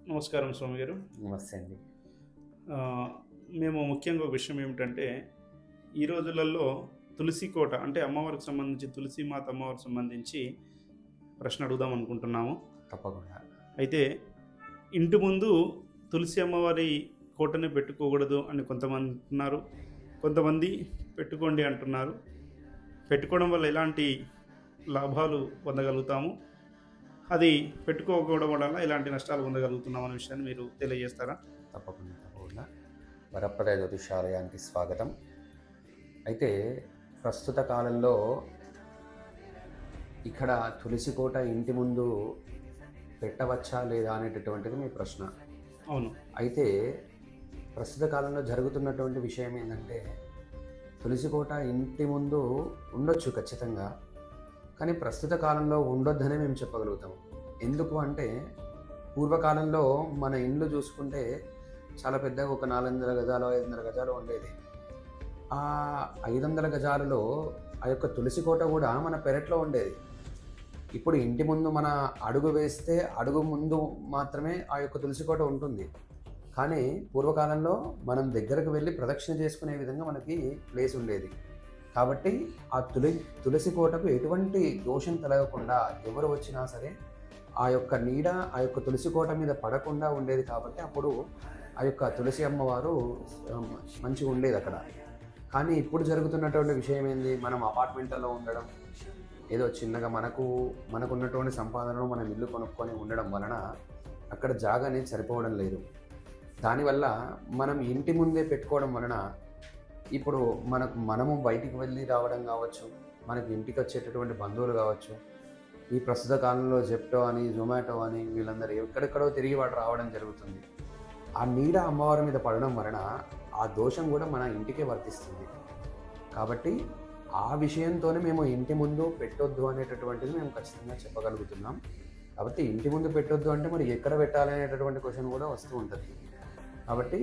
నమస్కారం స్వామి గారు. నమస్తే అండి. ఆహ్, మేము ముఖ్యంగా ఒక విషయం ఏమిటంటే, ఈ రోజులలో తులసి కోట అంటే అమ్మవారికి సంబంధించి తులసి మాత అమ్మవారికి సంబంధించి ప్రశ్న అడుగుదాం అనుకుంటున్నాము. తప్పకుండా. అయితే ఇంటి ముందు తులసి అమ్మవారి కోటని పెట్టుకోకూడదు అని కొంతమంది అంటున్నారు. కొంతమంది పెట్టుకోండి అంటున్నారు. పెట్టుకోవడం వల్ల ఎలాంటి లాభాలు పొందగలుగుతాము? అది పెట్టుకోకపోవడం వలన ఎలాంటి నష్టాలు పొందగలుగుతున్నాం అనే విషయాన్ని మీరు తెలియజేస్తారా? తప్పకుండా. వరప్రద జ్యోతిషాలయానికి స్వాగతం. అయితే ప్రస్తుత కాలంలో ఇక్కడ తులసి కోట ఇంటి ముందు పెట్టవచ్చా లేదా అనేటటువంటిది మీ ప్రశ్న. అవును. అయితే ప్రస్తుత కాలంలో జరుగుతున్నటువంటి విషయం ఏంటంటే, తులసి కోట ఇంటి ముందు ఉండొచ్చు ఖచ్చితంగా. కానీ ప్రస్తుత కాలంలో ఉండొద్దనే మేము చెప్పగలుగుతాము. ఎందుకు అంటే, పూర్వకాలంలో మన ఇండ్లు చూసుకుంటే చాలా పెద్దగా ఒక 400 గజాలు 500 గజాలు ఉండేది. ఆ 500 గజాలలో ఆ యొక్క తులసి కోట కూడా మన పెరట్లో ఉండేది. ఇప్పుడు ఇంటి ముందు మన అడుగు వేస్తే అడుగు ముందు మాత్రమే ఆ యొక్క తులసి కోట ఉంటుంది. కానీ పూర్వకాలంలో మనం దగ్గరకు వెళ్ళి ప్రదక్షిణ చేసుకునే విధంగా మనకి ప్లేస్ ఉండేది. కాబట్టి ఆ తులసి కోటకు ఎటువంటి దోషం కలగకుండా ఎవరు వచ్చినా సరే ఆ యొక్క నీడ ఆ యొక్క తులసి కోట మీద పడకుండా ఉండేది. కాబట్టి అప్పుడు ఆ యొక్క తులసి అమ్మవారు మంచిగా ఉండేది అక్కడ. కానీ ఇప్పుడు జరుగుతున్నటువంటి విషయం ఏంది, మనం అపార్ట్మెంట్లలో ఉండడం, ఏదో చిన్నగా మనకున్నటువంటి సంపాదనలో మనం ఇల్లు కొనుక్కొని ఉండడం వలన అక్కడ జాగా అనేది సరిపోవడం లేదు. దానివల్ల మనం ఇంటి ముందే పెట్టుకోవడం వలన ఇప్పుడు మనము బయటికి వెళ్ళి రావడం కావచ్చు, మనకి ఇంటికి వచ్చేటటువంటి బంధువులు కావచ్చు, ఈ ప్రస్తుత కాలంలో జెప్టో అని జొమాటో అని వీళ్ళందరూ ఎక్కడెక్కడో తిరిగి వాడు రావడం జరుగుతుంది. ఆ నీడ అమ్మవారి మీద పడడం వలన ఆ దోషం కూడా మన ఇంటికే వర్తిస్తుంది. కాబట్టి ఆ విషయంతోనే మేము ఇంటి ముందు పెట్టొద్దు అనేటటువంటిది మేము ఖచ్చితంగా చెప్పగలుగుతున్నాం. కాబట్టి ఇంటి ముందు పెట్టొద్దు అంటే మరి ఎక్కడ పెట్టాలి అనేటటువంటి క్వశ్చన్ కూడా వస్తూ ఉంటుంది. కాబట్టి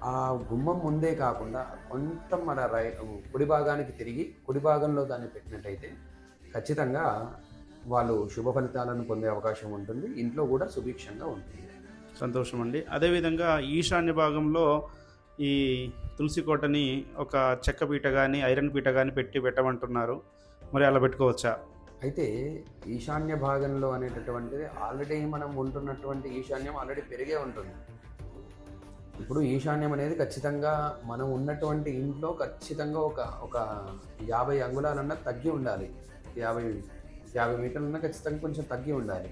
ఆ గుమ్మం ముందే కాకుండా కొంత మన కుడి భాగానికి తిరిగి కుడి భాగంలో దాన్ని పెట్టినట్టయితే ఖచ్చితంగా వాళ్ళు శుభ ఫలితాలను పొందే అవకాశం ఉంటుంది. ఇంట్లో కూడా సుభిక్షంగా ఉంటుంది. సంతోషం అండి. అదేవిధంగా ఈశాన్య భాగంలో ఈ తులసి కోటని ఒక చెక్క పీట గానీ, ఐరన్ పీట గానీ పెట్టమంటున్నారు. మరి అలా పెట్టుకోవచ్చా? అయితే ఈశాన్య భాగంలో అనేటటువంటిది ఆల్రెడీ మనం ఉంటున్నటువంటి ఈశాన్యం ఆల్రెడీ పెరిగే ఉంటుంది. ఇప్పుడు ఈశాన్యం అనేది ఖచ్చితంగా మనం ఉన్నటువంటి ఇంట్లో ఖచ్చితంగా ఒక 50 అంగుళాలన్నా తగ్గి ఉండాలి. 50 మీటర్లన్నా ఖచ్చితంగా కొంచెం తగ్గి ఉండాలి.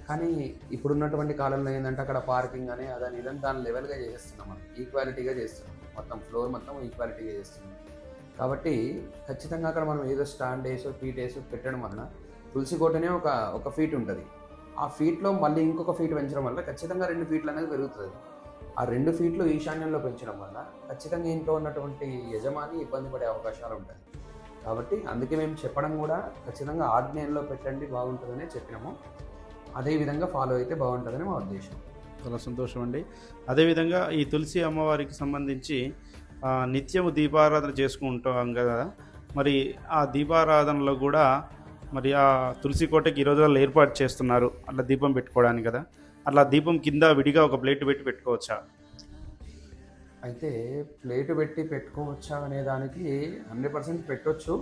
కానీ ఇప్పుడున్నటువంటి కాలంలో ఏంటంటే అక్కడ పార్కింగ్ అని అదని ఇదని దాని లెవెల్గా చేస్తున్నాం, మనం ఈక్వాలిటీగా చేస్తున్నాం, మొత్తం ఫ్లోర్ మొత్తం ఈక్వాలిటీగా చేస్తున్నాం. కాబట్టి ఖచ్చితంగా అక్కడ మనం ఏదో స్టాండ్ వేసో ఫీట్ వేసో పెట్టడం వలన తులసి కోటనే ఒక ఫీట్ ఉంటుంది. ఆ ఫీట్లో మళ్ళీ ఇంకొక ఫీట్ పెంచడం వల్ల ఖచ్చితంగా 2 ఫీట్లు అనేది పెరుగుతుంది. ఆ 2 ఫీట్లు ఈశాన్యంలో పెంచడం వల్ల ఖచ్చితంగా ఇంట్లో ఉన్నటువంటి యజమాని ఇబ్బంది పడే అవకాశాలు ఉంటాయి. కాబట్టి అందుకే మేము చెప్పడం కూడా ఖచ్చితంగా ఆగ్నేయంలో పెట్టండి బాగుంటుందనే చెప్పినాము. అదేవిధంగా ఫాలో అయితే బాగుంటుందని మా ఉద్దేశం. చాలా సంతోషం అండి. అదేవిధంగా ఈ తులసి అమ్మవారికి సంబంధించి నిత్యము దీపారాధన చేసుకుంటాం కదా, మరి ఆ దీపారాధనలో కూడా మరి ఆ తులసి కోటకి ఈ రోజుల్లో ఏర్పాటు చేస్తున్నారు అట్లా దీపం పెట్టుకోవడానికి కదా, అట్లా దీపం కింద విడిగా ఒక ప్లేట్ పెట్టుకోవచ్చా? అయితే ప్లేటు పెట్టి పెట్టుకోవచ్చా అనే దానికి 100% పెట్టొచ్చు,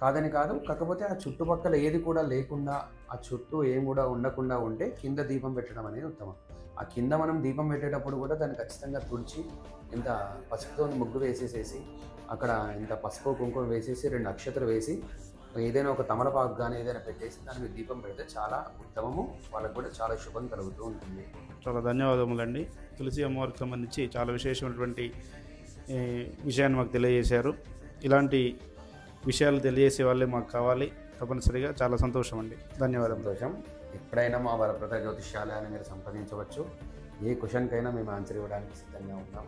కాదని కాదు. కాకపోతే ఆ చుట్టుపక్కల ఏది కూడా లేకుండా ఆ చుట్టూ ఏం కూడా ఉండకుండా ఉంటే కింద దీపం పెట్టడం అనేది ఉత్తమం. ఆ కింద మనం దీపం పెట్టేటప్పుడు కూడా దాన్ని ఖచ్చితంగా తుడిచి ఇంత పసుపుతో ముగ్గు వేసేసేసి అక్కడ ఇంత పసుపు కుంకుమ వేసేసి 2 అక్షతలు వేసి ఏదైనా ఒక తమలపాకు కానీ ఏదైనా పెట్టేసి దాని మీద దీపం పెడితే చాలా ఉత్తమము. వాళ్ళకు కూడా చాలా శుభం కలుగుతూ ఉంటుంది. చాలా ధన్యవాదములండి. తులసి అమ్మవారికి సంబంధించి చాలా విశేషమైనటువంటి విషయాన్ని మాకు తెలియజేశారు. ఇలాంటి విషయాలు తెలియజేసే వాళ్ళే మాకు కావాలి తప్పనిసరిగా. చాలా సంతోషం అండి. ధన్యవాదాలు. సంతోషం. ఎప్పుడైనా మా వరప్రద జ్యోతిష్యాలయాన్ని మీరు సంప్రదించవచ్చు. ఏ క్వశ్చన్కైనా మేము ఆన్సర్ ఇవ్వడానికి సిద్ధంగా ఉన్నాం.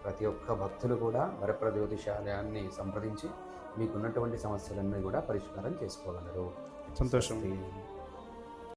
ప్రతి ఒక్క భక్తులు కూడా వరప్రద జ్యోతిషాలయాన్ని సంప్రదించి మీకున్నటువంటి సమస్యలన్నీ కూడా పరిష్కారం చేసుకోగలరు. సంతోషం.